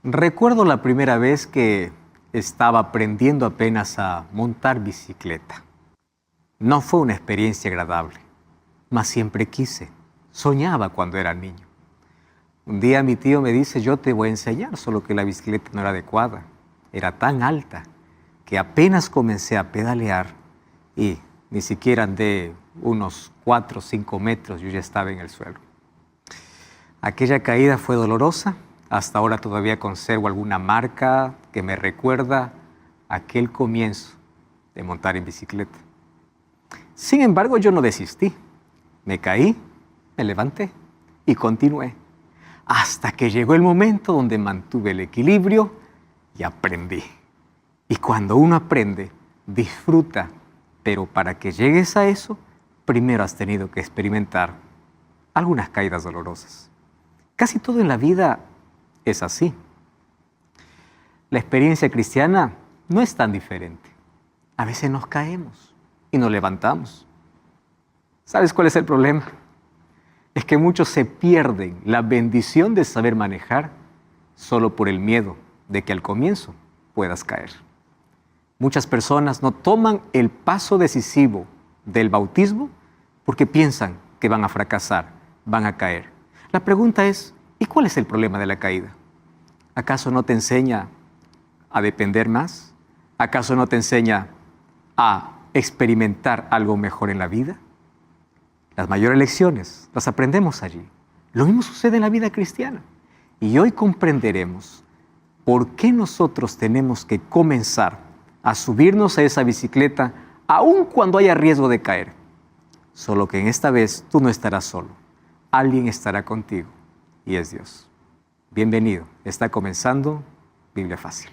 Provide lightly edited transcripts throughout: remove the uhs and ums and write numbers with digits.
Recuerdo la primera vez que estaba aprendiendo apenas a montar bicicleta. No fue una experiencia agradable, mas siempre quise. Soñaba cuando era niño. Un día mi tío me dice, yo te voy a enseñar, solo que la bicicleta no era adecuada. Era tan alta que apenas comencé a pedalear y ni siquiera andé unos 4 o 5 metros, yo ya estaba en el suelo. Aquella caída fue dolorosa. Hasta ahora todavía conservo alguna marca que me recuerda aquel comienzo de montar en bicicleta. Sin embargo, yo no desistí. Me caí, me levanté y continué. Hasta que llegó el momento donde mantuve el equilibrio y aprendí. Y cuando uno aprende, disfruta. Pero para que llegues a eso, primero has tenido que experimentar algunas caídas dolorosas. Casi todo en la vida es así. La experiencia cristiana no es tan diferente. A veces nos caemos y nos levantamos. ¿Sabes cuál es el problema? Es que muchos se pierden la bendición de saber manejar solo por el miedo de que al comienzo puedas caer. Muchas personas no toman el paso decisivo del bautismo porque piensan que van a fracasar, van a caer. La pregunta es, ¿y cuál es el problema de la caída? ¿Acaso no te enseña a depender más? ¿Acaso no te enseña a experimentar algo mejor en la vida? Las mayores lecciones las aprendemos allí. Lo mismo sucede en la vida cristiana. Y hoy comprenderemos por qué nosotros tenemos que comenzar a subirnos a esa bicicleta aun cuando haya riesgo de caer. Solo que en esta vez tú no estarás solo. Alguien estará contigo y es Dios. Bienvenido, está comenzando Biblia Fácil.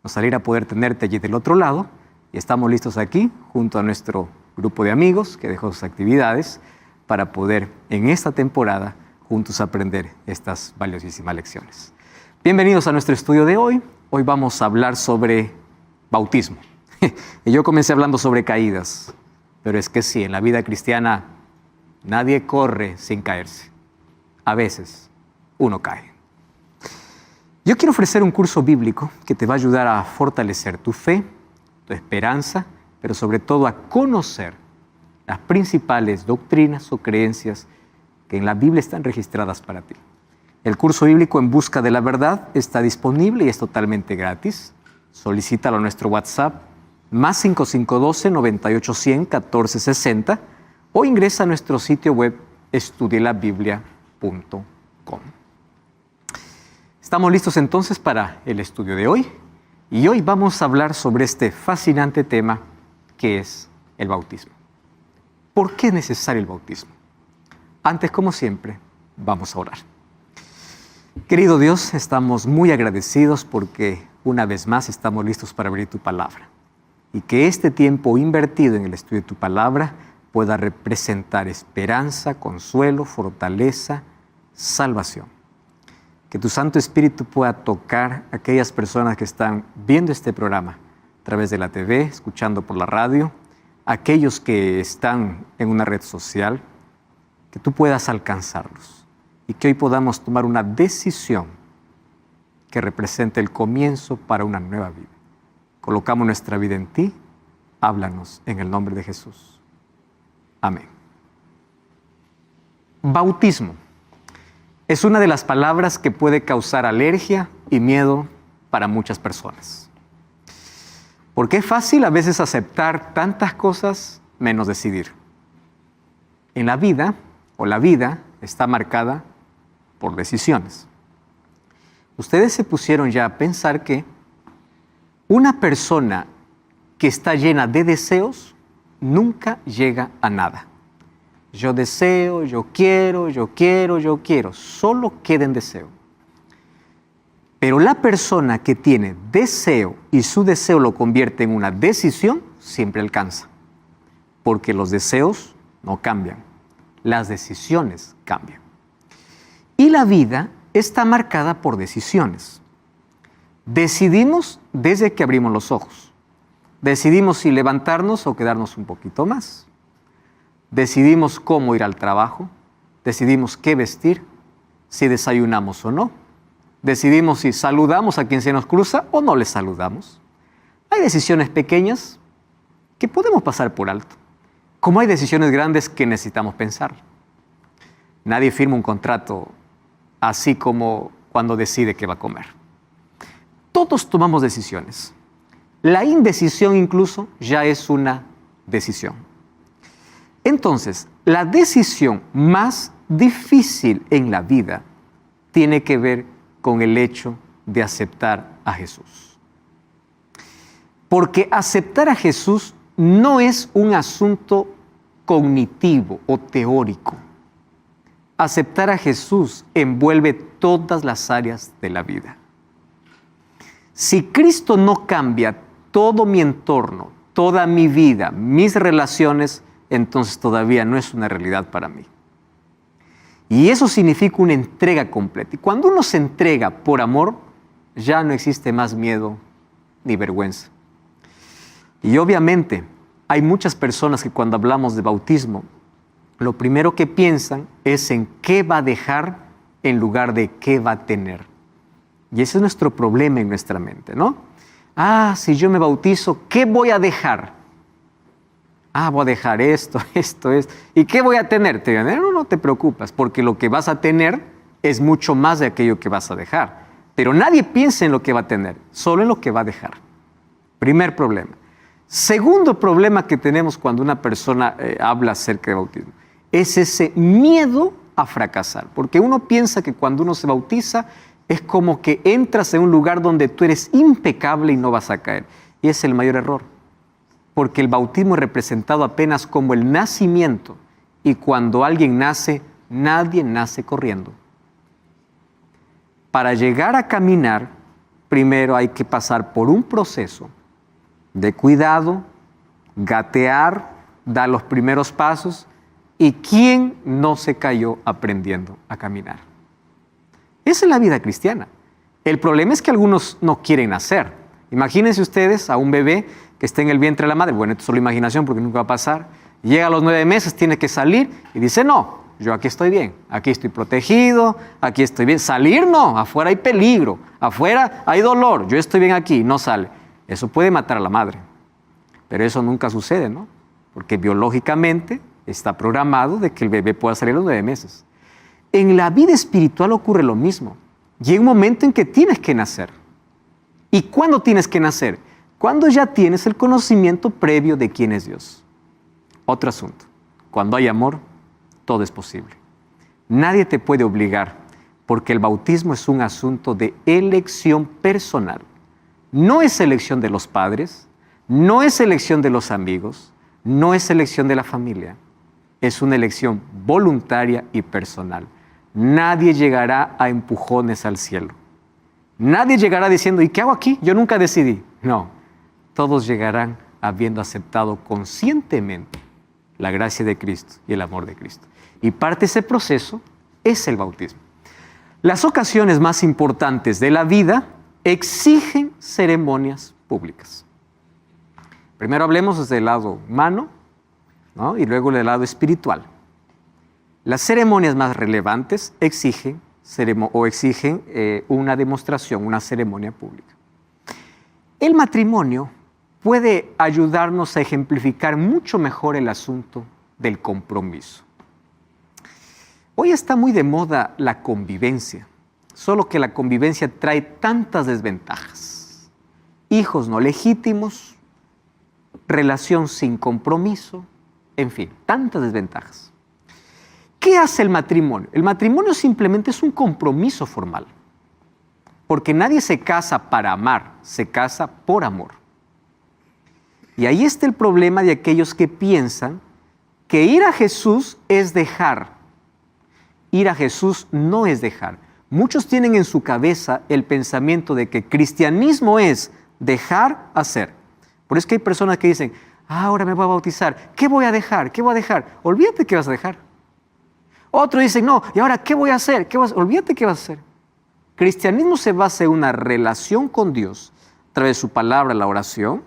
Nos alegra poder tenerte allí del otro lado y estamos listos aquí junto a nuestro grupo de amigos que dejó sus actividades para poder en esta temporada juntos aprender estas valiosísimas lecciones. Bienvenidos a nuestro estudio de hoy. Hoy vamos a hablar sobre bautismo. Y yo comencé hablando sobre caídas, pero es que sí, en la vida cristiana nadie corre sin caerse. A veces uno cae. Yo quiero ofrecer un curso bíblico que te va a ayudar a fortalecer tu fe, tu esperanza, pero sobre todo a conocer las principales doctrinas o creencias que en la Biblia están registradas para ti. El curso bíblico En Busca de la Verdad está disponible y es totalmente gratis. Solicítalo a nuestro WhatsApp más 5512-9810-1460 o ingresa a nuestro sitio web estudielabiblia.com. Estamos listos entonces para el estudio de hoy y hoy vamos a hablar sobre este fascinante tema que es el bautismo. ¿Por qué es necesario el bautismo? Antes, como siempre, vamos a orar. Querido Dios, estamos muy agradecidos porque una vez más estamos listos para abrir tu palabra y que este tiempo invertido en el estudio de tu palabra pueda representar esperanza, consuelo, fortaleza, salvación. Que tu Santo Espíritu pueda tocar a aquellas personas que están viendo este programa a través de la TV, escuchando por la radio, aquellos que están en una red social, que tú puedas alcanzarlos y que hoy podamos tomar una decisión que represente el comienzo para una nueva vida. Colocamos nuestra vida en ti, háblanos en el nombre de Jesús. Amén. Bautismo. Es una de las palabras que puede causar alergia y miedo para muchas personas. Porque es fácil a veces aceptar tantas cosas menos decidir. En la vida está marcada por decisiones. Ustedes se pusieron ya a pensar que una persona que está llena de deseos nunca llega a nada. Yo deseo, yo quiero, solo queda en deseo. Pero la persona que tiene deseo y su deseo lo convierte en una decisión, siempre alcanza. Porque los deseos no cambian, las decisiones cambian. Y la vida está marcada por decisiones. Decidimos desde que abrimos los ojos. Decidimos si levantarnos o quedarnos un poquito más. Decidimos cómo ir al trabajo, decidimos qué vestir, si desayunamos o no, Decidimos si saludamos a quien se nos cruza o no le saludamos. Hay decisiones pequeñas que podemos pasar por alto, como hay decisiones grandes que necesitamos pensar. Nadie firma un contrato así como cuando decide qué va a comer. Todos tomamos decisiones. La indecisión incluso ya es una decisión. Entonces, la decisión más difícil en la vida tiene que ver con el hecho de aceptar a Jesús. Porque aceptar a Jesús no es un asunto cognitivo o teórico. Aceptar a Jesús envuelve todas las áreas de la vida. Si Cristo no cambia todo mi entorno, toda mi vida, mis relaciones, entonces todavía no es una realidad para mí. Y eso significa una entrega completa. Y cuando uno se entrega por amor, ya no existe más miedo ni vergüenza. Y obviamente hay muchas personas que cuando hablamos de bautismo, lo primero que piensan es en qué va a dejar en lugar de qué va a tener. Y ese es nuestro problema en nuestra mente, ¿no? Si yo me bautizo, ¿qué voy a dejar? Voy a dejar esto. ¿Y qué voy a tener? Te dirán, no te preocupes, porque lo que vas a tener es mucho más de aquello que vas a dejar. Pero nadie piensa en lo que va a tener, solo en lo que va a dejar. Primer problema. Segundo problema que tenemos cuando una persona habla acerca de bautismo es ese miedo a fracasar. Porque uno piensa que cuando uno se bautiza es como que entras en un lugar donde tú eres impecable y no vas a caer. Y es el mayor error. Porque el bautismo es representado apenas como el nacimiento. Y cuando alguien nace, nadie nace corriendo. Para llegar a caminar, primero hay que pasar por un proceso de cuidado, gatear, dar los primeros pasos. ¿Y quién no se cayó aprendiendo a caminar? Esa es la vida cristiana. El problema es que algunos no quieren nacer. Imagínense ustedes a un bebé que está en el vientre de la madre. Bueno, esto es solo imaginación porque nunca va a pasar. Llega a los 9 meses, tiene que salir y dice, no, yo aquí estoy bien, aquí estoy protegido, aquí estoy bien. Salir no, afuera hay peligro, afuera hay dolor, yo estoy bien aquí, no sale. Eso puede matar a la madre, pero eso nunca sucede, ¿no? Porque biológicamente está programado de que el bebé pueda salir a los 9 meses. En la vida espiritual ocurre lo mismo. Llega un momento en que tienes que nacer. ¿Y cuándo tienes que nacer? Cuando ya tienes el conocimiento previo de quién es Dios. Otro asunto. Cuando hay amor, todo es posible. Nadie te puede obligar, porque el bautismo es un asunto de elección personal. No es elección de los padres, no es elección de los amigos, no es elección de la familia. Es una elección voluntaria y personal. Nadie llegará a empujones al cielo. Nadie llegará diciendo, ¿y qué hago aquí? Yo nunca decidí. No, todos llegarán habiendo aceptado conscientemente la gracia de Cristo y el amor de Cristo. Y parte de ese proceso es el bautismo. Las ocasiones más importantes de la vida exigen ceremonias públicas. Primero hablemos desde el lado humano, ¿no? Y luego del lado espiritual. Las ceremonias más relevantes exigen una demostración, una ceremonia pública. El matrimonio puede ayudarnos a ejemplificar mucho mejor el asunto del compromiso. Hoy está muy de moda la convivencia, solo que la convivencia trae tantas desventajas. Hijos no legítimos, relación sin compromiso, en fin, tantas desventajas. ¿Qué hace el matrimonio? El matrimonio simplemente es un compromiso formal, porque nadie se casa para amar, se casa por amor. Y ahí está el problema de aquellos que piensan que ir a Jesús es dejar. Ir a Jesús no es dejar. Muchos tienen en su cabeza el pensamiento de que cristianismo es dejar hacer. Por eso es que hay personas que dicen, ahora me voy a bautizar, ¿qué voy a dejar? ¿Qué voy a dejar? Olvídate qué vas a dejar. Otros dicen, no, ¿y ahora qué voy a hacer? Olvídate qué vas a hacer. Cristianismo se basa en una relación con Dios a través de su palabra, la oración,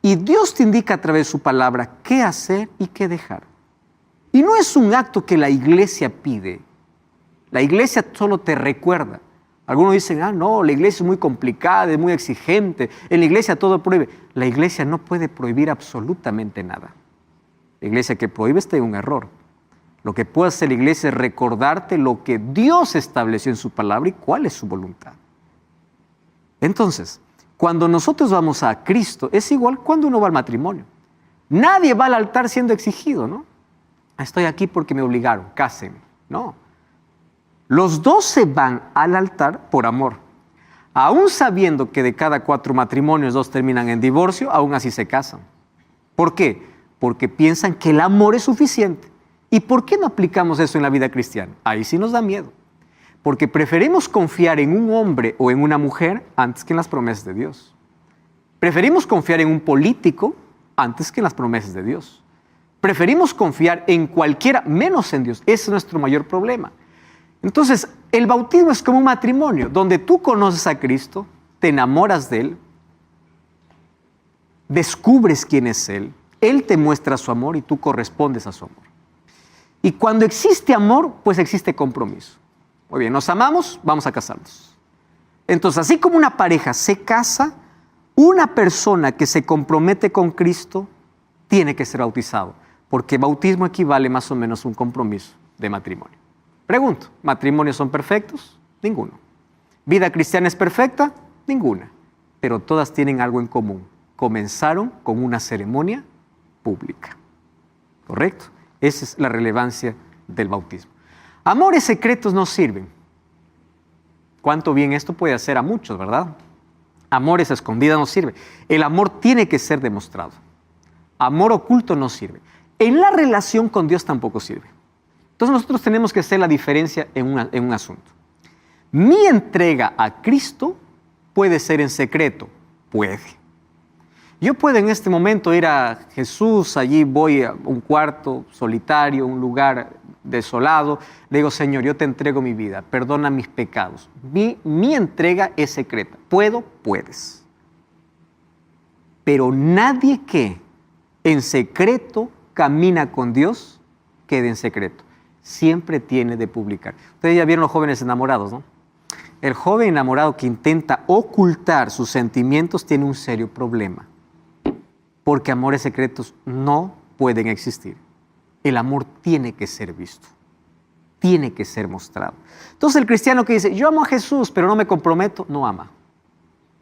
y Dios te indica a través de su palabra qué hacer y qué dejar. Y no es un acto que la iglesia pide. La iglesia solo te recuerda. Algunos dicen, no, la iglesia es muy complicada, es muy exigente, en la iglesia todo prohíbe. La iglesia no puede prohibir absolutamente nada. La iglesia que prohíbe está en un error. Lo que puede hacer la iglesia es recordarte lo que Dios estableció en su palabra y cuál es su voluntad. Entonces, cuando nosotros vamos a Cristo, es igual cuando uno va al matrimonio. Nadie va al altar siendo exigido, ¿no? Estoy aquí porque me obligaron, cásenme. No. Los dos se van al altar por amor. Aún sabiendo que de cada 4 matrimonios 2 terminan en divorcio, aún así se casan. ¿Por qué? Porque piensan que el amor es suficiente. ¿Y por qué no aplicamos eso en la vida cristiana? Ahí sí nos da miedo. Porque preferimos confiar en un hombre o en una mujer antes que en las promesas de Dios. Preferimos confiar en un político antes que en las promesas de Dios. Preferimos confiar en cualquiera menos en Dios. Ese es nuestro mayor problema. Entonces, el bautismo es como un matrimonio, donde tú conoces a Cristo, te enamoras de Él, descubres quién es Él te muestra su amor y tú correspondes a su amor. Y cuando existe amor, pues existe compromiso. Muy bien, nos amamos, vamos a casarnos. Entonces, así como una pareja se casa, una persona que se compromete con Cristo tiene que ser bautizado, porque bautismo equivale más o menos a un compromiso de matrimonio. Pregunto, ¿matrimonios son perfectos? Ninguno. ¿Vida cristiana es perfecta? Ninguna. Pero todas tienen algo en común. Comenzaron con una ceremonia pública. ¿Correcto? Esa es la relevancia del bautismo. Amores secretos no sirven. ¿Cuánto bien esto puede hacer a muchos, verdad? Amores a escondidas no sirve. El amor tiene que ser demostrado. Amor oculto no sirve. En la relación con Dios tampoco sirve. Entonces nosotros tenemos que hacer la diferencia en un asunto. Mi entrega a Cristo puede ser en secreto. Puede. Yo puedo en este momento ir a Jesús, allí voy a un cuarto solitario, un lugar desolado, le digo, Señor, yo te entrego mi vida, perdona mis pecados. Mi entrega es secreta. ¿Puedo? Puedes. Pero nadie que en secreto camina con Dios quede en secreto. Siempre tiene de publicar. Ustedes ya vieron los jóvenes enamorados, ¿no? El joven enamorado que intenta ocultar sus sentimientos tiene un serio problema. Porque amores secretos no pueden existir. El amor tiene que ser visto. Tiene que ser mostrado. Entonces el cristiano que dice, yo amo a Jesús, pero no me comprometo, no ama.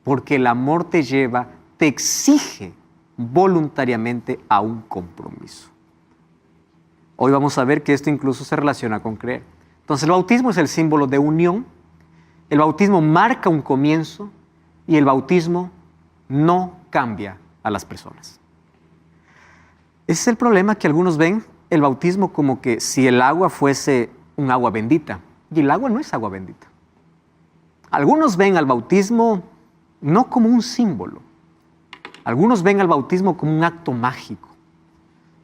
Porque el amor te lleva, te exige voluntariamente a un compromiso. Hoy vamos a ver que esto incluso se relaciona con creer. Entonces el bautismo es el símbolo de unión. El bautismo marca un comienzo y el bautismo no cambia a las personas. Ese es el problema, que algunos ven el bautismo como que si el agua fuese un agua bendita. Y el agua no es agua bendita. Algunos ven al bautismo no como un símbolo. Algunos ven al bautismo como un acto mágico,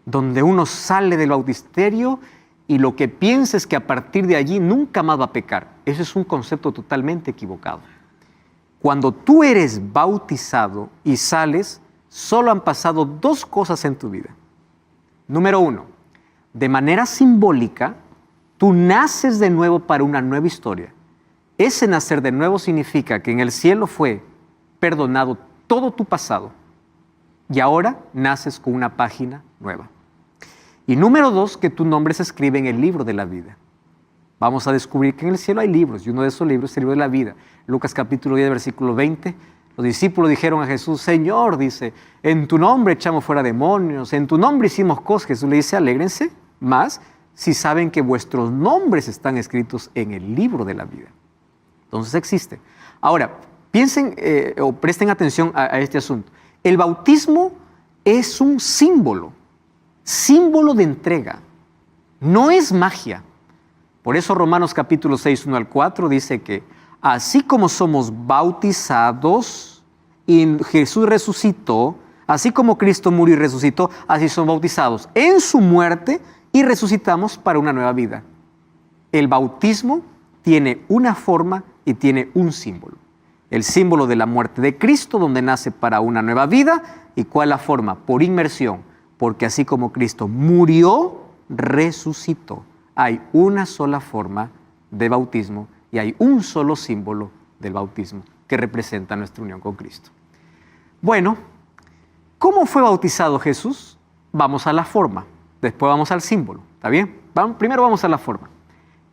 donde uno sale del bautisterio y lo que piensa es que a partir de allí nunca más va a pecar. Ese es un concepto totalmente equivocado. Cuando tú eres bautizado y sales, solo han pasado 2 cosas en tu vida. Número 1, de manera simbólica, tú naces de nuevo para una nueva historia. Ese nacer de nuevo significa que en el cielo fue perdonado todo tu pasado y ahora naces con una página nueva. Y número 2, que tu nombre se escribe en el libro de la vida. Vamos a descubrir que en el cielo hay libros y uno de esos libros es el libro de la vida. Lucas capítulo 10, versículo 20. Los discípulos dijeron a Jesús, Señor, dice, en tu nombre echamos fuera demonios, en tu nombre hicimos cosas. Jesús le dice, alégrense más si saben que vuestros nombres están escritos en el libro de la vida. Entonces existe. Ahora, piensen o presten atención a este asunto. El bautismo es un símbolo de entrega. No es magia. Por eso Romanos capítulo 6, 1 al 4 dice que así como somos bautizados y Jesús resucitó, así como Cristo murió y resucitó, así somos bautizados en su muerte y resucitamos para una nueva vida. El bautismo tiene una forma y tiene un símbolo. El símbolo de la muerte de Cristo, donde nace para una nueva vida. ¿Y cuál es la forma? Por inmersión, porque así como Cristo murió, resucitó. Hay una sola forma de bautismo y hay un solo símbolo del bautismo que representa nuestra unión con Cristo. Bueno, ¿cómo fue bautizado Jesús? Vamos a la forma, después vamos al símbolo, ¿está bien? Primero vamos a la forma.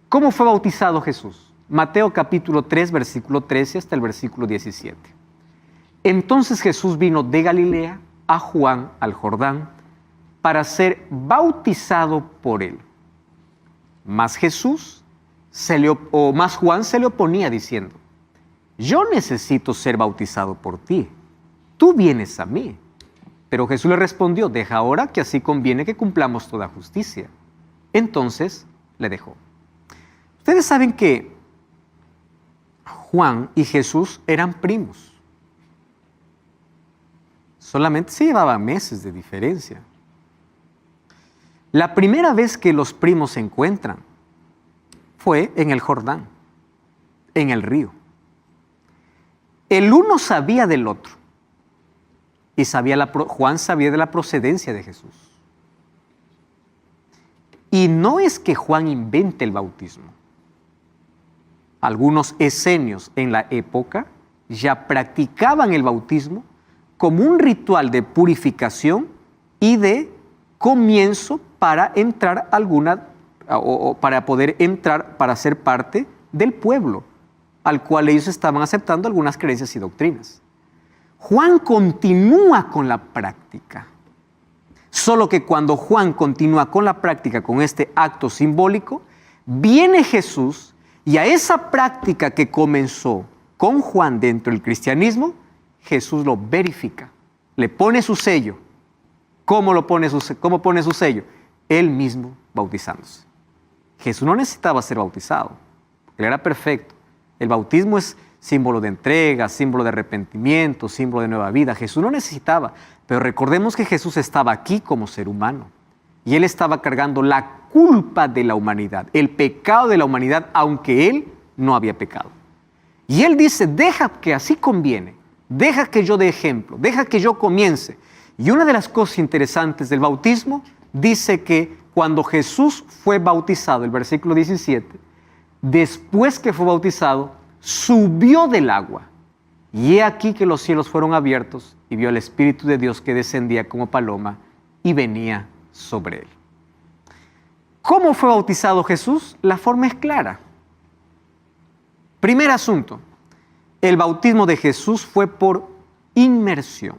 ¿Cómo fue bautizado Jesús? Mateo capítulo 3, versículo 13 hasta el versículo 17. Entonces Jesús vino de Galilea a Juan al Jordán para ser bautizado por él. Mas Juan se le oponía diciendo: yo necesito ser bautizado por ti, tú vienes a mí. Pero Jesús le respondió: deja ahora, que así conviene que cumplamos toda justicia. Entonces le dejó. Ustedes saben que Juan y Jesús eran primos. Solamente se llevaban meses de diferencia. La primera vez que los primos se encuentran fue en el Jordán, en el río. El uno sabía del otro y Juan sabía de la procedencia de Jesús. Y no es que Juan invente el bautismo. Algunos esenios en la época ya practicaban el bautismo como un ritual de purificación y de comienzo para entrar para poder entrar, para ser parte del pueblo, al cual ellos estaban aceptando algunas creencias y doctrinas. Juan continúa con la práctica. Solo que cuando Juan continúa con la práctica, con este acto simbólico, viene Jesús y a esa práctica que comenzó con Juan dentro del cristianismo, Jesús lo verifica, le pone su sello. ¿Cómo pone su sello? Él mismo bautizándose. Jesús no necesitaba ser bautizado, él era perfecto. El bautismo es símbolo de entrega, símbolo de arrepentimiento, símbolo de nueva vida. Jesús no necesitaba, pero recordemos que Jesús estaba aquí como ser humano y él estaba cargando la culpa de la humanidad, el pecado de la humanidad, aunque él no había pecado. Y él dice: deja que así conviene, deja que yo dé ejemplo, deja que yo comience. Y una de las cosas interesantes del bautismo dice que cuando Jesús fue bautizado, el versículo 17, después que fue bautizado, subió del agua. Y he aquí que los cielos fueron abiertos y vio el Espíritu de Dios que descendía como paloma y venía sobre él. ¿Cómo fue bautizado Jesús? La forma es clara. Primer asunto, el bautismo de Jesús fue por inmersión.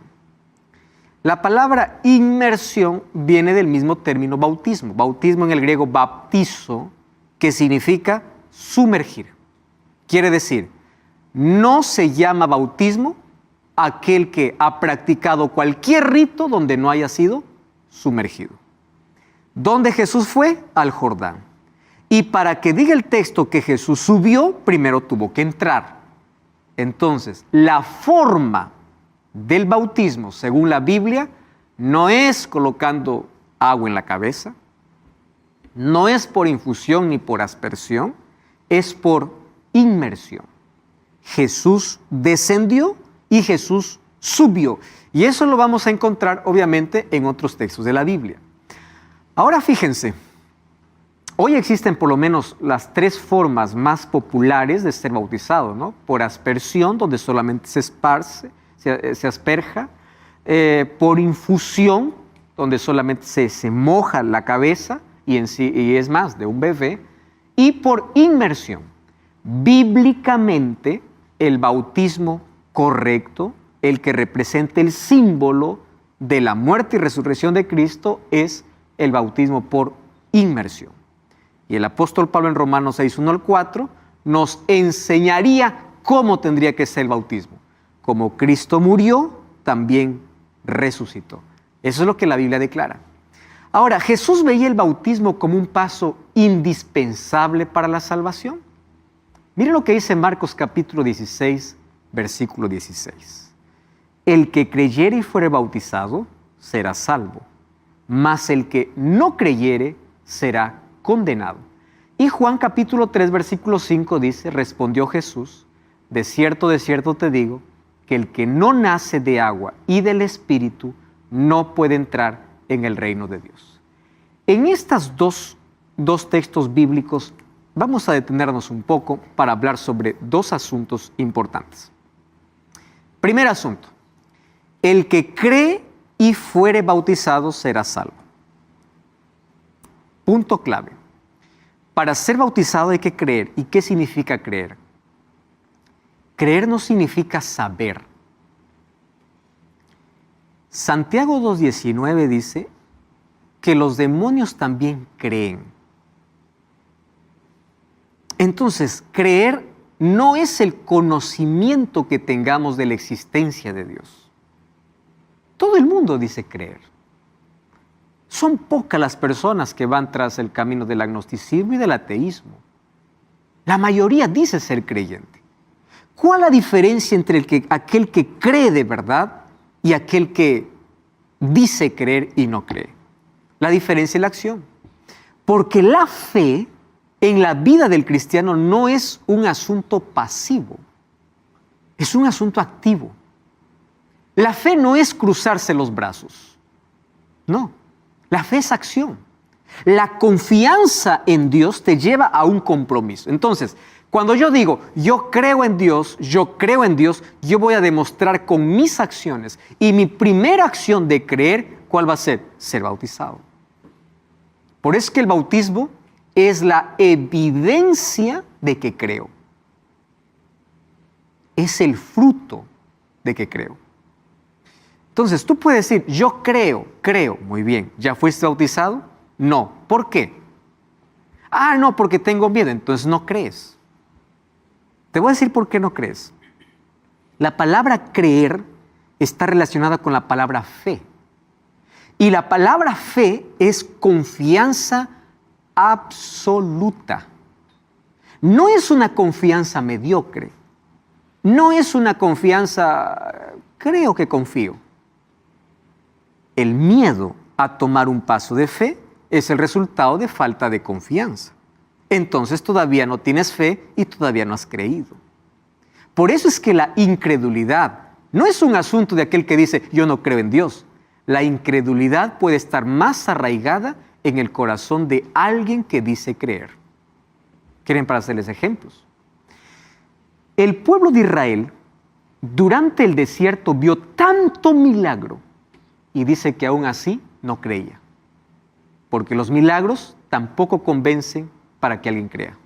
La palabra inmersión viene del mismo término bautismo. Bautismo en el griego baptizo, que significa sumergir. Quiere decir, no se llama bautismo aquel que ha practicado cualquier rito donde no haya sido sumergido. ¿Dónde Jesús fue? Al Jordán. Y para que diga el texto que Jesús subió, primero tuvo que entrar. Entonces, la forma del bautismo, según la Biblia, no es colocando agua en la cabeza, no es por infusión ni por aspersión, es por inmersión. Jesús descendió y Jesús subió. Y eso lo vamos a encontrar, obviamente, en otros textos de la Biblia. Ahora fíjense, hoy existen por lo menos las tres formas más populares de ser bautizado, ¿no? Por aspersión, donde solamente se esparce, se asperja, por infusión, donde solamente se moja la cabeza y es más, de un bebé, y por inmersión. Bíblicamente, el bautismo correcto, el que representa el símbolo de la muerte y resurrección de Cristo, es el bautismo por inmersión. Y el apóstol Pablo en Romanos 6, 1 al 4 nos enseñaría cómo tendría que ser el bautismo. Como Cristo murió, también resucitó. Eso es lo que la Biblia declara. Ahora, ¿Jesús veía el bautismo como un paso indispensable para la salvación? Miren lo que dice Marcos capítulo 16, versículo 16. El que creyere y fuere bautizado será salvo, mas el que no creyere será condenado. Y Juan capítulo 3, versículo 5 dice: respondió Jesús: de cierto te digo, que el que no nace de agua y del Espíritu no puede entrar en el reino de Dios. En estos dos textos bíblicos vamos a detenernos un poco para hablar sobre dos asuntos importantes. Primer asunto, el que cree y fuere bautizado será salvo. Punto clave. Para ser bautizado hay que creer. ¿Y qué significa creer? Creer no significa saber. Santiago 2:19 dice que los demonios también creen. Entonces, creer no es el conocimiento que tengamos de la existencia de Dios. Todo el mundo dice creer. Son pocas las personas que van tras el camino del agnosticismo y del ateísmo. La mayoría dice ser creyente. ¿Cuál es la diferencia entre aquel que cree de verdad y aquel que dice creer y no cree? La diferencia es la acción. Porque la fe en la vida del cristiano no es un asunto pasivo, es un asunto activo. La fe no es cruzarse los brazos, no. La fe es acción. La confianza en Dios te lleva a un compromiso. Entonces, cuando yo digo, yo creo en Dios, yo voy a demostrar con mis acciones. Y mi primera acción de creer, ¿cuál va a ser? Ser bautizado. Por eso es que el bautismo es la evidencia de que creo. Es el fruto de que creo. Entonces, tú puedes decir, yo creo. Muy bien. ¿Ya fuiste bautizado? No. ¿Por qué? No, porque tengo miedo. Entonces no crees. Te voy a decir por qué no crees. La palabra creer está relacionada con la palabra fe. Y la palabra fe es confianza absoluta. No es una confianza mediocre. No es una confianza, creo que confío. El miedo a tomar un paso de fe es el resultado de falta de confianza. Entonces todavía no tienes fe y todavía no has creído. Por eso es que la incredulidad no es un asunto de aquel que dice, yo no creo en Dios. La incredulidad puede estar más arraigada en el corazón de alguien que dice creer. ¿Quieren para hacerles ejemplos? El pueblo de Israel durante el desierto vio tanto milagro y dice que aún así no creía. Porque los milagros tampoco convencen para que alguien crea.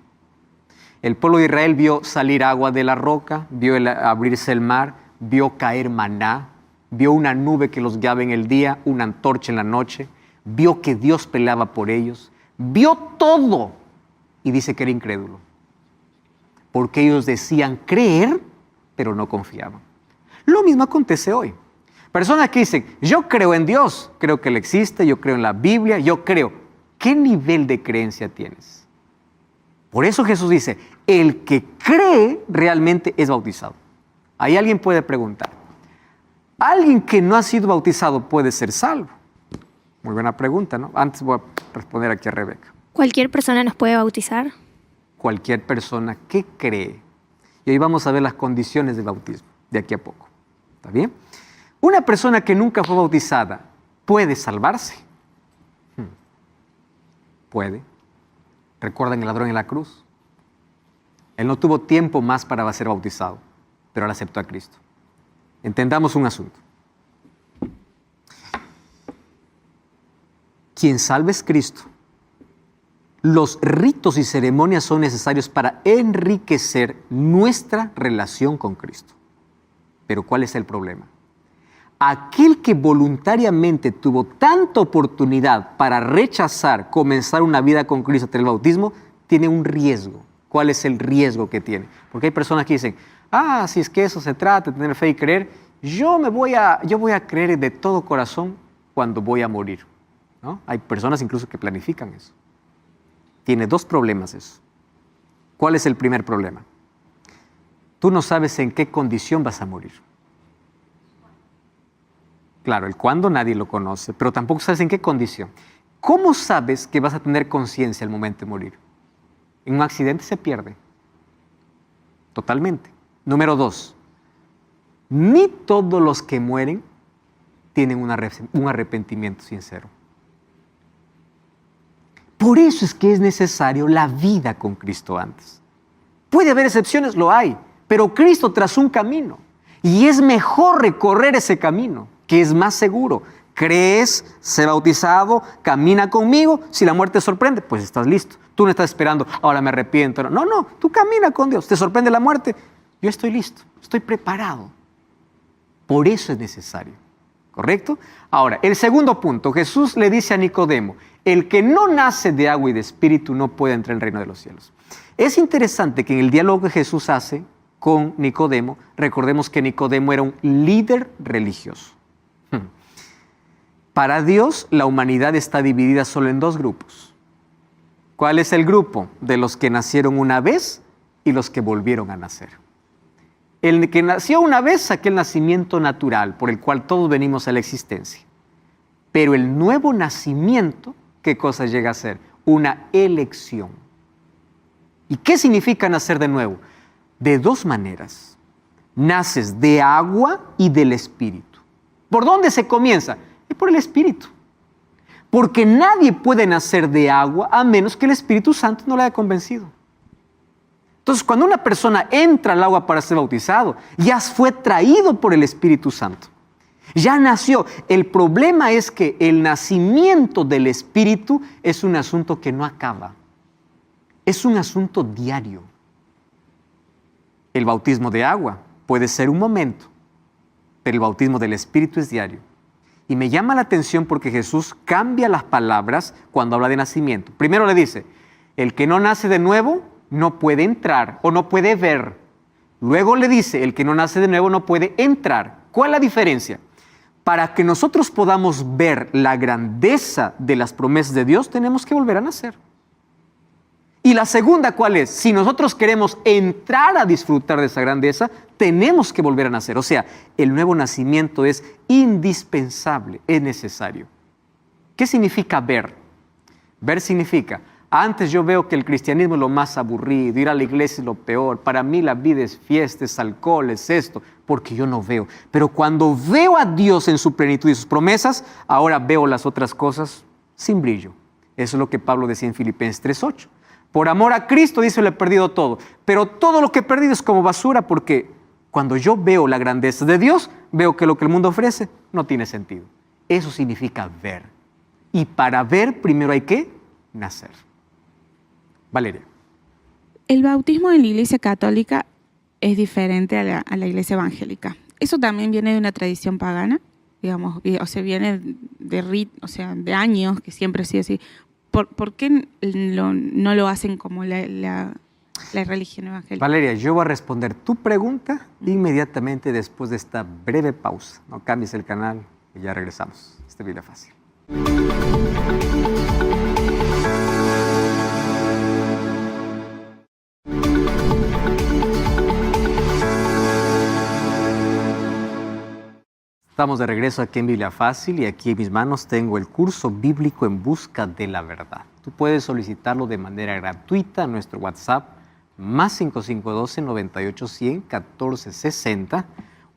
El pueblo de Israel vio salir agua de la roca, vio abrirse el mar, vio caer maná, vio una nube que los guiaba en el día, una antorcha en la noche, vio que Dios peleaba por ellos, vio todo y dice que era incrédulo. Porque ellos decían creer, pero no confiaban. Lo mismo acontece hoy. Personas que dicen, yo creo en Dios, creo que Él existe, yo creo en la Biblia, yo creo. ¿Qué nivel de creencia tienes? Por eso Jesús dice, el que cree realmente es bautizado. Ahí alguien puede preguntar, ¿alguien que no ha sido bautizado puede ser salvo? Muy buena pregunta, ¿no? Antes voy a responder aquí a Rebeca. ¿Cualquier persona nos puede bautizar? Cualquier persona que cree. Y hoy vamos a ver las condiciones del bautismo, de aquí a poco. ¿Está bien? Una persona que nunca fue bautizada, ¿puede salvarse? Puede. ¿Recuerdan el ladrón en la cruz? Él no tuvo tiempo más para ser bautizado, pero él aceptó a Cristo. Entendamos un asunto. Quien salve es Cristo. Los ritos y ceremonias son necesarios para enriquecer nuestra relación con Cristo. Pero ¿cuál es el problema? Aquel que voluntariamente tuvo tanta oportunidad para rechazar comenzar una vida con Cristo tras el bautismo, tiene un riesgo. ¿Cuál es el riesgo que tiene? Porque hay personas que dicen, si es que eso se trata de tener fe y creer, yo voy a creer de todo corazón cuando voy a morir, ¿no? Hay personas incluso que planifican eso. Tiene dos problemas eso. ¿Cuál es el primer problema? Tú no sabes en qué condición vas a morir. Claro, el cuándo nadie lo conoce, pero tampoco sabes en qué condición. ¿Cómo sabes que vas a tener conciencia al momento de morir? En un accidente se pierde. Totalmente. Número 2. Ni todos los que mueren tienen un arrepentimiento sincero. Por eso es que es necesario la vida con Cristo antes. Puede haber excepciones, lo hay, pero Cristo trazó un camino y es mejor recorrer ese camino, que es más seguro. Crees, sé bautizado, camina conmigo, si la muerte te sorprende, pues estás listo. Tú no estás esperando, ahora me arrepiento. No, tú camina con Dios. ¿Te sorprende la muerte? Yo estoy listo, estoy preparado. Por eso es necesario, ¿correcto? Ahora, el segundo punto, Jesús le dice a Nicodemo, el que no nace de agua y de espíritu no puede entrar en el reino de los cielos. Es interesante que en el diálogo que Jesús hace con Nicodemo, recordemos que Nicodemo era un líder religioso. Para Dios, la humanidad está dividida solo en dos grupos. ¿Cuál es el grupo? De los que nacieron una vez y los que volvieron a nacer. El que nació una vez, aquel nacimiento natural por el cual todos venimos a la existencia. Pero el nuevo nacimiento, ¿qué cosa llega a ser? Una elección. ¿Y qué significa nacer de nuevo? De dos maneras. Naces de agua y del Espíritu. ¿Por dónde se comienza? Es por el Espíritu. Porque nadie puede nacer de agua a menos que el Espíritu Santo no le haya convencido. Entonces, cuando una persona entra al agua para ser bautizado, ya fue traído por el Espíritu Santo. Ya nació. El problema es que el nacimiento del Espíritu es un asunto que no acaba. Es un asunto diario. El bautismo de agua puede ser un momento, pero el bautismo del Espíritu es diario. Y me llama la atención porque Jesús cambia las palabras cuando habla de nacimiento. Primero le dice, el que no nace de nuevo no puede entrar o no puede ver. Luego le dice, el que no nace de nuevo no puede entrar. ¿Cuál es la diferencia? Para que nosotros podamos ver la grandeza de las promesas de Dios, tenemos que volver a nacer. Y la segunda, ¿cuál es? Si nosotros queremos entrar a disfrutar de esa grandeza, tenemos que volver a nacer. O sea, el nuevo nacimiento es indispensable, es necesario. ¿Qué significa ver? Ver significa, antes yo veo que el cristianismo es lo más aburrido, ir a la iglesia es lo peor, para mí la vida es fiesta, es alcohol, es esto, porque yo no veo. Pero cuando veo a Dios en su plenitud y sus promesas, ahora veo las otras cosas sin brillo. Eso es lo que Pablo decía en Filipenses 3:8. Por amor a Cristo, dice, le he perdido todo. Pero todo lo que he perdido es como basura porque cuando yo veo la grandeza de Dios, veo que lo que el mundo ofrece no tiene sentido. Eso significa ver. Y para ver, primero hay que nacer. Valeria. El bautismo en la Iglesia Católica es diferente a la Iglesia Evangélica. ¿Eso también viene de una tradición pagana? Digamos, o sea, viene de años, que siempre ha sido así. ¿Por qué no lo hacen como la religión evangélica? Valeria, yo voy a responder tu pregunta inmediatamente después de esta breve pausa. No cambies el canal y ya regresamos. Este Biblia Fácil. Estamos de regreso aquí en Biblia Fácil y aquí en mis manos tengo el curso bíblico en busca de la verdad. Tú puedes solicitarlo de manera gratuita a nuestro WhatsApp más 5512-98-100-1460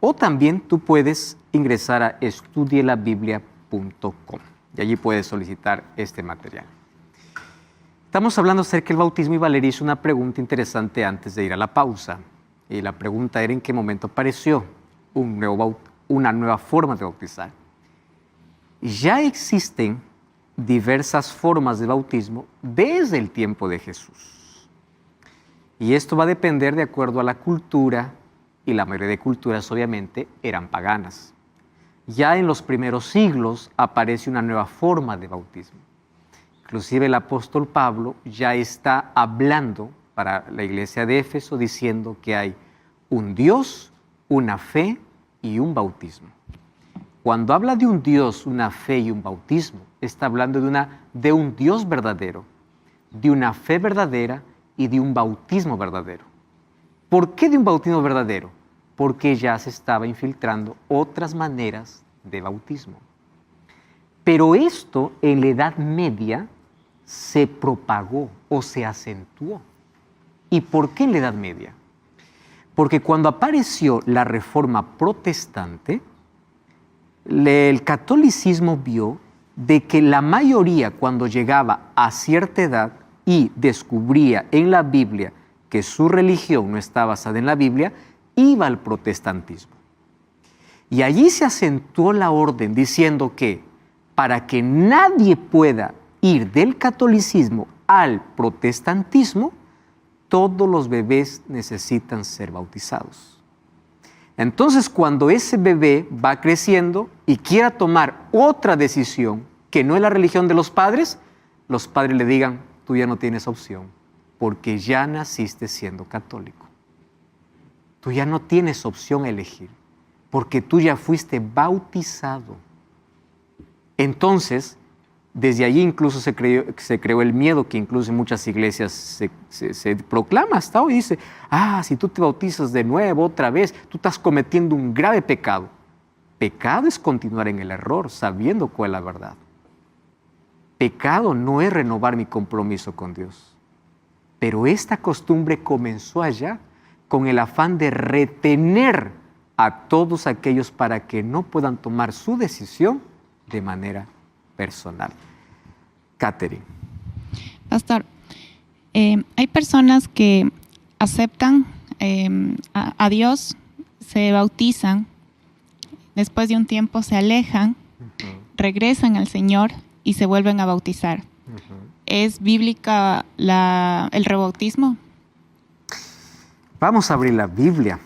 o también tú puedes ingresar a estudielabiblia.com y allí puedes solicitar este material. Estamos hablando acerca del bautismo y Valeria hizo una pregunta interesante antes de ir a la pausa. Y la pregunta era en qué momento apareció una nueva forma de bautizar. Ya existen diversas formas de bautismo desde el tiempo de Jesús. Y esto va a depender de acuerdo a la cultura, y la mayoría de culturas obviamente eran paganas. Ya en los primeros siglos aparece una nueva forma de bautismo. Inclusive el apóstol Pablo ya está hablando para la iglesia de Éfeso diciendo que hay un Dios, una fe y un bautismo. Cuando habla de un Dios, una fe y un bautismo, está hablando de un Dios verdadero, de una fe verdadera y de un bautismo verdadero. ¿Por qué de un bautismo verdadero? Porque ya se estaba infiltrando otras maneras de bautismo. Pero esto en la Edad Media se propagó o se acentuó. ¿Y por qué en la Edad Media? Porque cuando apareció la Reforma Protestante, el catolicismo vio de que la mayoría, cuando llegaba a cierta edad y descubría en la Biblia que su religión no está basada en la Biblia, iba al protestantismo. Y allí se acentuó la orden diciendo que para que nadie pueda ir del catolicismo al protestantismo, todos los bebés necesitan ser bautizados. Entonces, cuando ese bebé va creciendo y quiera tomar otra decisión que no es la religión de los padres le digan, tú ya no tienes opción, porque ya naciste siendo católico. Tú ya no tienes opción a elegir, porque tú ya fuiste bautizado. Entonces, desde allí incluso se creó el miedo que incluso en muchas iglesias se proclama hasta hoy. Dice, si tú te bautizas de nuevo, otra vez, tú estás cometiendo un grave pecado. Pecado es continuar en el error, sabiendo cuál es la verdad. Pecado no es renovar mi compromiso con Dios. Pero esta costumbre comenzó allá con el afán de retener a todos aquellos para que no puedan tomar su decisión de manera personal. Catherine. Pastor, hay personas que aceptan a Dios, se bautizan, después de un tiempo se alejan, regresan al Señor y se vuelven a bautizar. ¿Es bíblica el rebautismo? Vamos a abrir la Biblia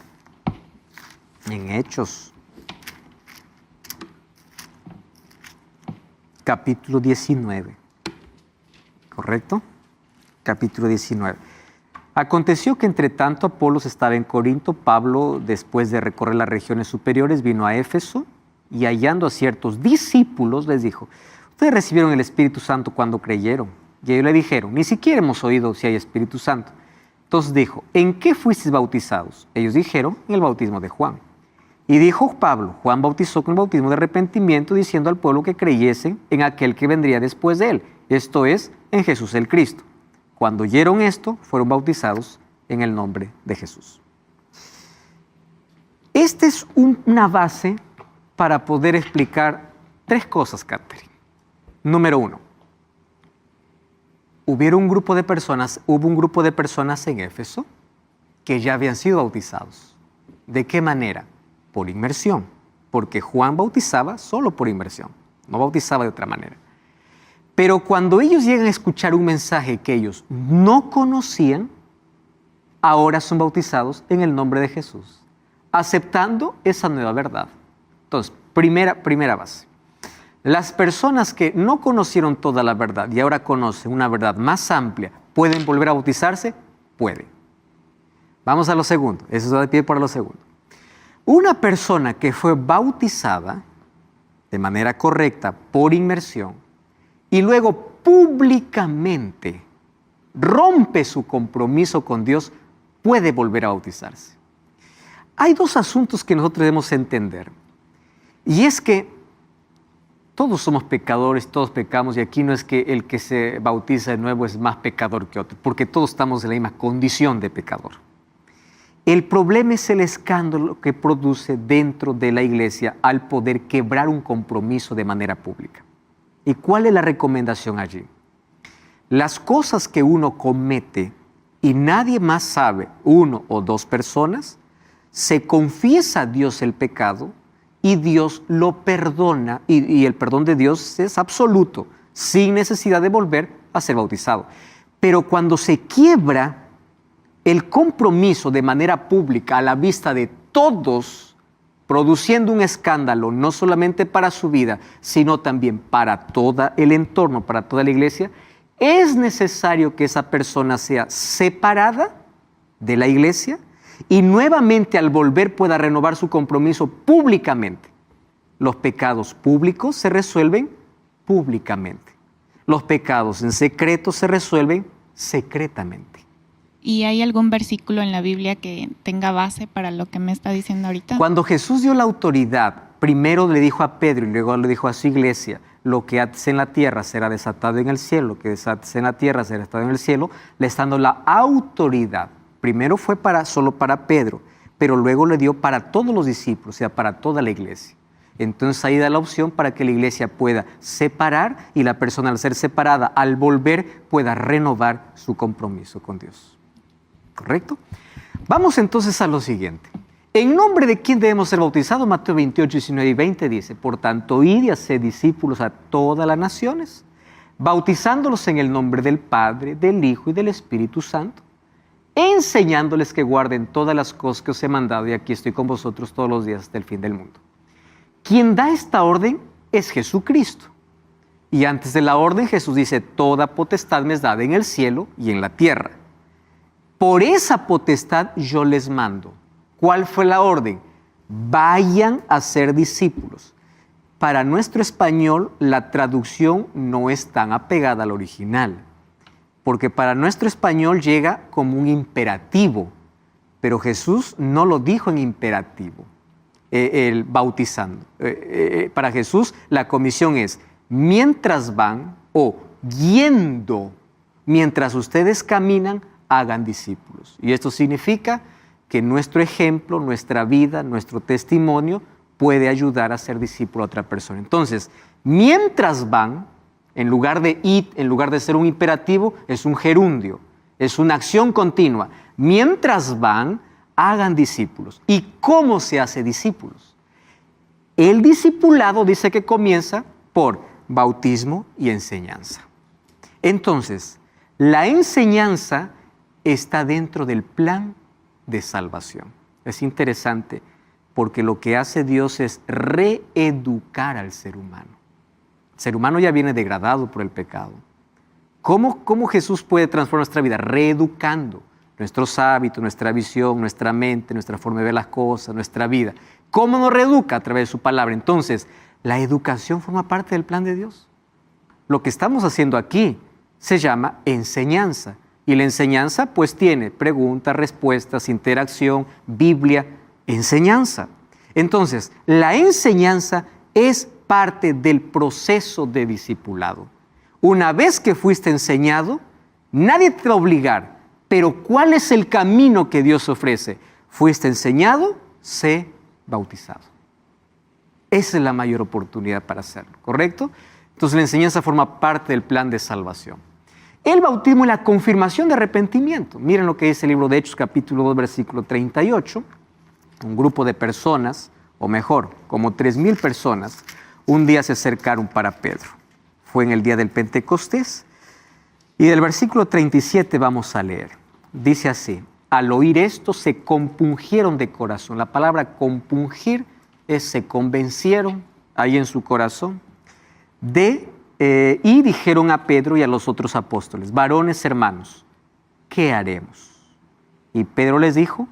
en Hechos, capítulo 19. ¿Correcto? Capítulo 19. Aconteció que entre tanto Apolos estaba en Corinto, Pablo, después de recorrer las regiones superiores, vino a Éfeso y hallando a ciertos discípulos les dijo, ustedes recibieron el Espíritu Santo cuando creyeron. Y ellos le dijeron, ni siquiera hemos oído si hay Espíritu Santo. Entonces dijo, ¿en qué fuisteis bautizados? Ellos dijeron, en el bautismo de Juan. Y dijo Pablo, Juan bautizó con el bautismo de arrepentimiento, diciendo al pueblo que creyesen en aquel que vendría después de él, esto es, en Jesús el Cristo. Cuando oyeron esto, fueron bautizados en el nombre de Jesús. Esta es una base para poder explicar tres cosas, Catherine. Número uno, hubo un grupo de personas en Éfeso que ya habían sido bautizados. ¿De qué manera? Por inmersión, porque Juan bautizaba solo por inmersión, no bautizaba de otra manera. Pero cuando ellos llegan a escuchar un mensaje que ellos no conocían, ahora son bautizados en el nombre de Jesús, aceptando esa nueva verdad. Entonces, primera base. Las personas que no conocieron toda la verdad y ahora conocen una verdad más amplia, ¿pueden volver a bautizarse? Pueden. Vamos a lo segundo, eso da de pie para lo segundo. Una persona que fue bautizada de manera correcta por inmersión y luego públicamente rompe su compromiso con Dios, puede volver a bautizarse. Hay dos asuntos que nosotros debemos entender. Y es que todos somos pecadores, todos pecamos, y aquí no es que el que se bautiza de nuevo es más pecador que otro, porque todos estamos en la misma condición de pecador. El problema es el escándalo que produce dentro de la iglesia al poder quebrar un compromiso de manera pública. ¿Y cuál es la recomendación allí? Las cosas que uno comete y nadie más sabe, uno o dos personas, se confiesa a Dios el pecado y Dios lo perdona, y el perdón de Dios es absoluto, sin necesidad de volver a ser bautizado. Pero cuando se quiebra el compromiso de manera pública a la vista de todos, produciendo un escándalo no solamente para su vida, sino también para todo el entorno, para toda la iglesia, es necesario que esa persona sea separada de la iglesia y nuevamente al volver pueda renovar su compromiso públicamente. Los pecados públicos se resuelven públicamente. Los pecados en secreto se resuelven secretamente. ¿Y hay algún versículo en la Biblia que tenga base para lo que me está diciendo ahorita? Cuando Jesús dio la autoridad, primero le dijo a Pedro y luego le dijo a su iglesia, lo que haces en la tierra será desatado en el cielo, lo que desates en la tierra será desatado en el cielo, le está dando la autoridad. Primero fue solo para Pedro, pero luego le dio para todos los discípulos, o sea, para toda la iglesia. Entonces ahí da la opción para que la iglesia pueda separar y la persona al ser separada, al volver, pueda renovar su compromiso con Dios. ¿Correcto? Vamos entonces a lo siguiente. ¿En nombre de quién debemos ser bautizados? Mateo 28, 19 y 20 dice, por tanto, id y haced discípulos a todas las naciones, bautizándolos en el nombre del Padre, del Hijo y del Espíritu Santo, enseñándoles que guarden todas las cosas que os he mandado, y aquí estoy con vosotros todos los días hasta el fin del mundo. Quien da esta orden es Jesucristo. Y antes de la orden Jesús dice, toda potestad me es dada en el cielo y en la tierra. Por esa potestad yo les mando. ¿Cuál fue la orden? Vayan a ser discípulos. Para nuestro español la traducción no es tan apegada al original, porque para nuestro español llega como un imperativo, pero Jesús no lo dijo en imperativo, el bautizando. Para Jesús la comisión es mientras van o yendo, mientras ustedes caminan, hagan discípulos. Y esto significa que nuestro ejemplo, nuestra vida, nuestro testimonio puede ayudar a ser discípulo a otra persona. Entonces, mientras van, en lugar de ir, en lugar de ser un imperativo, es un gerundio, es una acción continua. Mientras van, hagan discípulos. ¿Y cómo se hace discípulos? El discipulado dice que comienza por bautismo y enseñanza. Entonces, la enseñanza está dentro del plan de salvación. Es interesante porque lo que hace Dios es reeducar al ser humano. El ser humano ya viene degradado por el pecado. ¿Cómo Jesús puede transformar nuestra vida? Reeducando nuestros hábitos, nuestra visión, nuestra mente, nuestra forma de ver las cosas, nuestra vida. ¿Cómo nos reeduca? A través de su palabra. Entonces, la educación forma parte del plan de Dios. Lo que estamos haciendo aquí se llama enseñanza. Y la enseñanza pues tiene preguntas, respuestas, interacción, Biblia, enseñanza. Entonces, la enseñanza es parte del proceso de discipulado. Una vez que fuiste enseñado, nadie te va a obligar, pero ¿cuál es el camino que Dios ofrece? Fuiste enseñado, sé bautizado. Esa es la mayor oportunidad para hacerlo, ¿correcto? Entonces la enseñanza forma parte del plan de salvación. El bautismo es la confirmación de arrepentimiento. Miren lo que dice el libro de Hechos, capítulo 2, versículo 38. Un grupo de personas, o mejor, como 3,000 personas, un día se acercaron para Pedro. Fue en el día del Pentecostés. Y del versículo 37 vamos a leer. Dice así, al oír esto se compungieron de corazón. La palabra compungir es se convencieron ahí en su corazón y dijeron a Pedro y a los otros apóstoles, varones hermanos, ¿qué haremos? Y Pedro les dijo,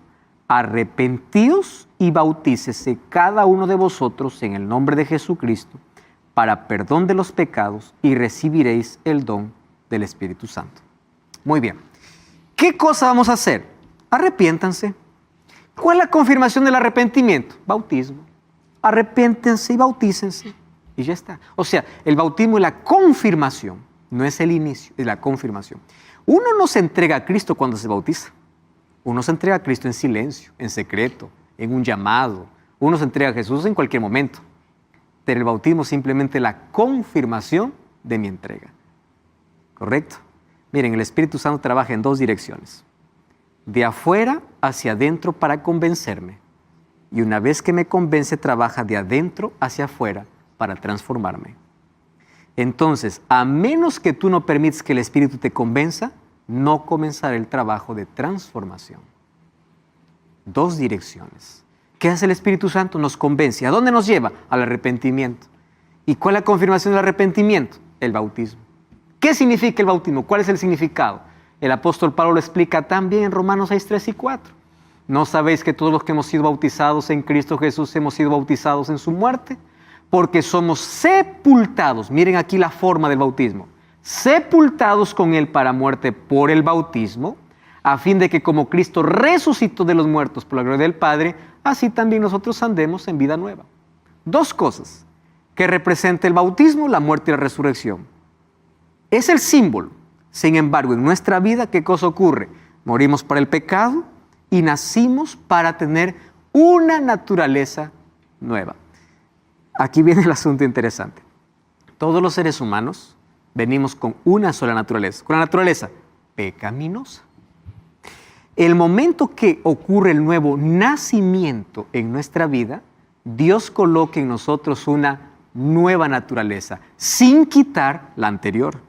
arrepentíos y bautícese cada uno de vosotros en el nombre de Jesucristo para perdón de los pecados y recibiréis el don del Espíritu Santo. Muy bien. ¿Qué cosa vamos a hacer? Arrepiéntanse. ¿Cuál es la confirmación del arrepentimiento? Bautismo. Arrepiéntense y bautícense. Y ya está. O sea, el bautismo es la confirmación, no es el inicio, es la confirmación. Uno no se entrega a Cristo cuando se bautiza. Uno se entrega a Cristo en silencio, en secreto, en un llamado. Uno se entrega a Jesús en cualquier momento. Pero el bautismo es simplemente la confirmación de mi entrega. ¿Correcto? Miren, el Espíritu Santo trabaja en dos direcciones. De afuera hacia adentro para convencerme. Y una vez que me convence, trabaja de adentro hacia afuera para transformarme. Entonces, a menos que tú no permitas que el Espíritu te convenza, no comenzará el trabajo de transformación. Dos direcciones. ¿Qué hace el Espíritu Santo? Nos convence. ¿A dónde nos lleva? Al arrepentimiento. ¿Y cuál es la confirmación del arrepentimiento? El bautismo. ¿Qué significa el bautismo? ¿Cuál es el significado? El apóstol Pablo lo explica también en Romanos 6, 3 y 4. ¿No sabéis que todos los que hemos sido bautizados en Cristo Jesús hemos sido bautizados en su muerte? Porque somos sepultados. Miren aquí la forma del bautismo. Sepultados con Él para muerte por el bautismo, a fin de que como Cristo resucitó de los muertos por la gloria del Padre, así también nosotros andemos en vida nueva. Dos cosas que representa el bautismo, la muerte y la resurrección. Es el símbolo. Sin embargo, en nuestra vida, ¿qué cosa ocurre? Morimos para el pecado y nacimos para tener una naturaleza nueva. aquí viene el asunto interesante. Todos los seres humanos venimos con una sola naturaleza, con la naturaleza pecaminosa. El momento que ocurre el nuevo nacimiento en nuestra vida, Dios coloca en nosotros una nueva naturaleza, sin quitar la anterior.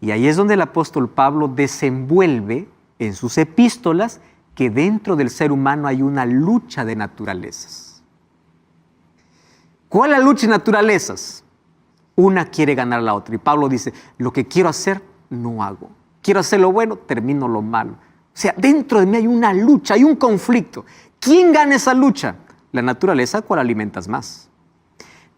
Y ahí es donde el apóstol Pablo desenvuelve en sus epístolas que dentro del ser humano hay una lucha de naturalezas. ¿Cuál es la lucha de naturalezas? Una quiere ganar a la otra. Y Pablo dice, lo que quiero hacer, no hago. Quiero hacer lo bueno, termino lo malo. O sea, dentro de mí hay una lucha, hay un conflicto. ¿Quién gana esa lucha? La naturaleza, ¿cuál alimentas más?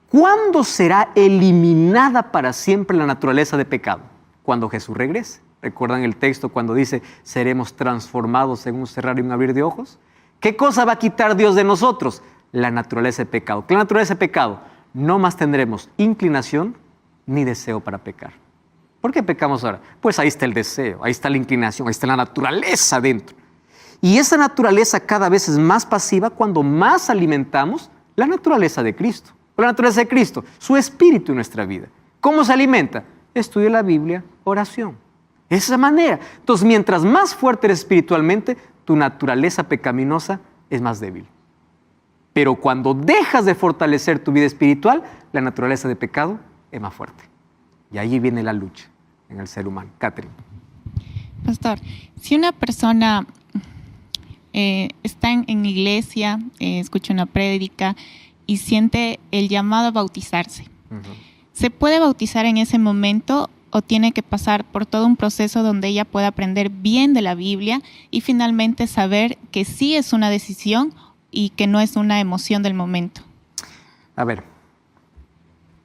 ¿Cuándo será eliminada para siempre la naturaleza de pecado? Cuando Jesús regrese. ¿Recuerdan el texto cuando dice, seremos transformados en un cerrar y un abrir de ojos? ¿Qué cosa va a quitar Dios de nosotros? La naturaleza de pecado. ¿Qué es la naturaleza de pecado? No más tendremos inclinación ni deseo para pecar. ¿Por qué pecamos ahora? Pues ahí está el deseo, ahí está la inclinación, ahí está la naturaleza dentro. Y esa naturaleza cada vez es más pasiva cuando más alimentamos la naturaleza de Cristo. La naturaleza de Cristo, su espíritu en nuestra vida. ¿Cómo se alimenta? Estudia la Biblia, oración. De esa manera. Entonces, mientras más fuerte eres espiritualmente, tu naturaleza pecaminosa es más débil. Pero cuando dejas de fortalecer tu vida espiritual, la naturaleza de pecado es más fuerte. Y ahí viene la lucha en el ser humano. Catherine. Pastor, si una persona está en iglesia, escucha una prédica y siente el llamado a bautizarse, ¿se puede bautizar en ese momento o tiene que pasar por todo un proceso donde ella pueda aprender bien de la Biblia y finalmente saber que sí es una decisión y que no es una emoción del momento? A ver,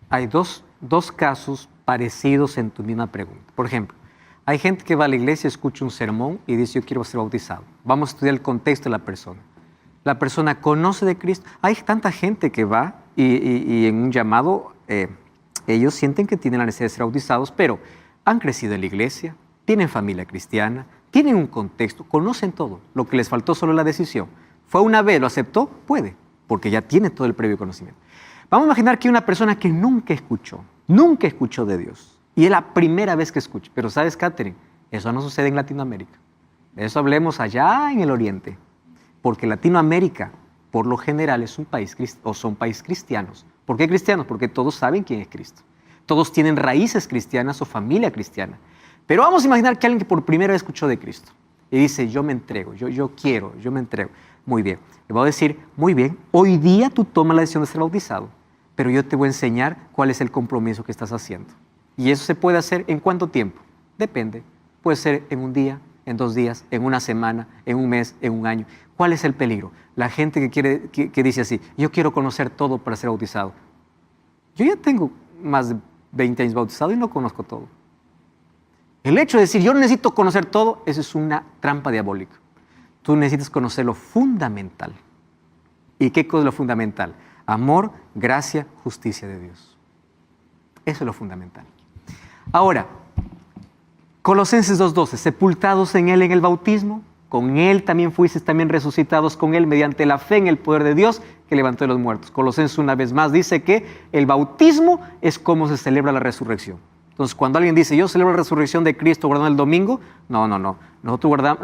hay dos casos parecidos en tu misma pregunta. Por ejemplo, hay gente que va a la iglesia, escucha un sermón y dice, yo quiero ser bautizado. Vamos a estudiar el contexto de la persona. La persona conoce de Cristo. Hay tanta gente que va y en un llamado ellos sienten que tienen la necesidad de ser bautizados, pero han crecido en la iglesia, tienen familia cristiana, tienen un contexto, conocen todo. Lo que les faltó solo es la decisión. ¿Fue una vez? ¿Lo aceptó? Puede, porque ya tiene todo el previo conocimiento. Vamos a imaginar que hay una persona que nunca escuchó de Dios. Y es la primera vez que escucha. Pero ¿sabes, Catherine? Eso no sucede en Latinoamérica. De eso hablemos allá en el Oriente. Porque Latinoamérica, por lo general, es un país son países cristianos. ¿Por qué cristianos? Porque todos saben quién es Cristo. Todos tienen raíces cristianas o familia cristiana. Pero vamos a imaginar que alguien que por primera vez escuchó de Cristo y dice, yo me entrego, yo quiero, yo me entrego. Muy bien. Le voy a decir, muy bien, hoy día tú tomas la decisión de ser bautizado, pero yo te voy a enseñar cuál es el compromiso que estás haciendo. Y eso se puede hacer ¿en cuánto tiempo? Depende. Puede ser en un día, en 2 días, en una semana, en un mes, en un año. ¿Cuál es el peligro? La gente que dice así, yo quiero conocer todo para ser bautizado. Yo ya tengo más de 20 años bautizado y no conozco todo. El hecho de decir, yo necesito conocer todo, eso es una trampa diabólica. Tú necesitas conocer lo fundamental. ¿Y qué cosa es lo fundamental? Amor, gracia, justicia de Dios. Eso es lo fundamental. Ahora, Colosenses 2:12, sepultados en Él en el bautismo, con Él también fuisteis también resucitados con Él mediante la fe en el poder de Dios que levantó de los muertos. Colosenses una vez más dice que el bautismo es como se celebra la resurrección. Entonces, cuando alguien dice, yo celebro la resurrección de Cristo guardando el domingo, no. Nosotros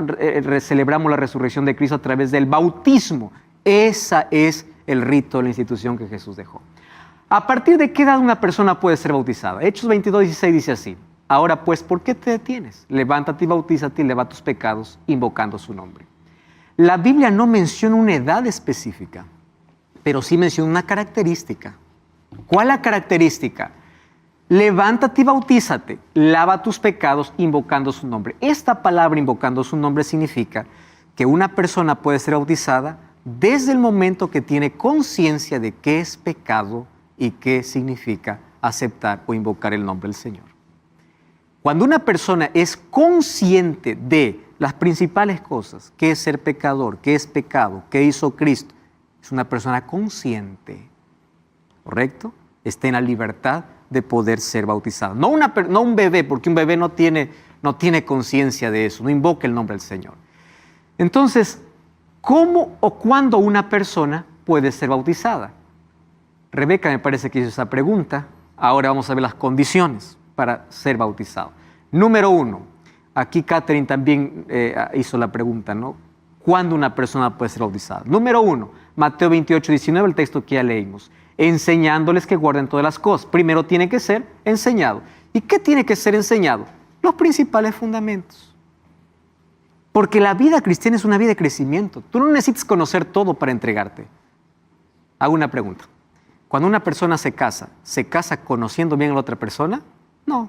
celebramos la resurrección de Cristo a través del bautismo. Esa es el rito de la institución que Jesús dejó. ¿A partir de qué edad una persona puede ser bautizada? Hechos 22:16 dice así. Ahora pues, ¿por qué te detienes? Levántate y bautízate y leva tus pecados invocando su nombre. La Biblia no menciona una edad específica, pero sí menciona una característica. ¿Cuál es la característica? Levántate y bautízate, lava tus pecados invocando su nombre. Esta palabra invocando su nombre significa que una persona puede ser bautizada desde el momento que tiene conciencia de qué es pecado y qué significa aceptar o invocar el nombre del Señor. Cuando una persona es consciente de las principales cosas, qué es ser pecador, qué es pecado, qué hizo Cristo, es una persona consciente, ¿correcto? Está en la libertad de poder ser bautizado. No un bebé, porque un bebé no tiene conciencia de eso, no invoca el nombre del Señor. Entonces, ¿cómo o cuándo una persona puede ser bautizada? Rebeca me parece que hizo esa pregunta. Ahora vamos a ver las condiciones para ser bautizado. Número 1, aquí Catherine también hizo la pregunta, ¿no? ¿Cuándo una persona puede ser bautizada? Número 1, Mateo 28, 19, el texto que ya leímos. Enseñándoles que guarden todas las cosas. Primero tiene que ser enseñado. ¿Y qué tiene que ser enseñado? Los principales fundamentos. Porque la vida cristiana es una vida de crecimiento. Tú no necesitas conocer todo para entregarte. Hago una pregunta. Cuando una persona se casa conociendo bien a la otra persona? No.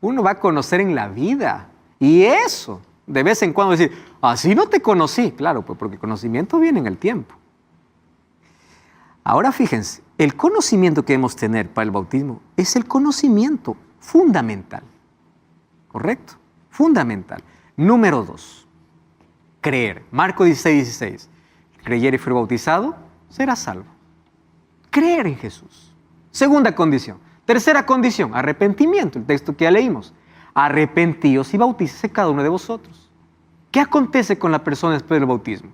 Uno va a conocer en la vida. Y eso, de vez en cuando decir, así no te conocí. Claro, pues porque el conocimiento viene en el tiempo. Ahora fíjense, el conocimiento que debemos tener para el bautismo es el conocimiento fundamental. ¿Correcto? Fundamental. Número 2, creer. Marcos 16, 16. Creyere y fuere bautizado, será salvo. Creer en Jesús. Segunda condición. Tercera condición, arrepentimiento. El texto que ya leímos. Arrepentíos y bautícese cada uno de vosotros. ¿Qué acontece con la persona después del bautismo?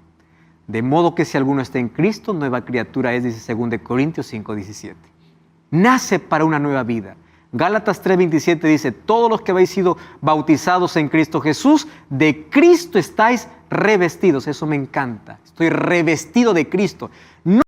De modo que si alguno está en Cristo, nueva criatura es, dice 2 Corintios 5, 17. Nace para una nueva vida. Gálatas 3:27 dice, todos los que habéis sido bautizados en Cristo Jesús, de Cristo estáis revestidos. Eso me encanta. Estoy revestido de Cristo. No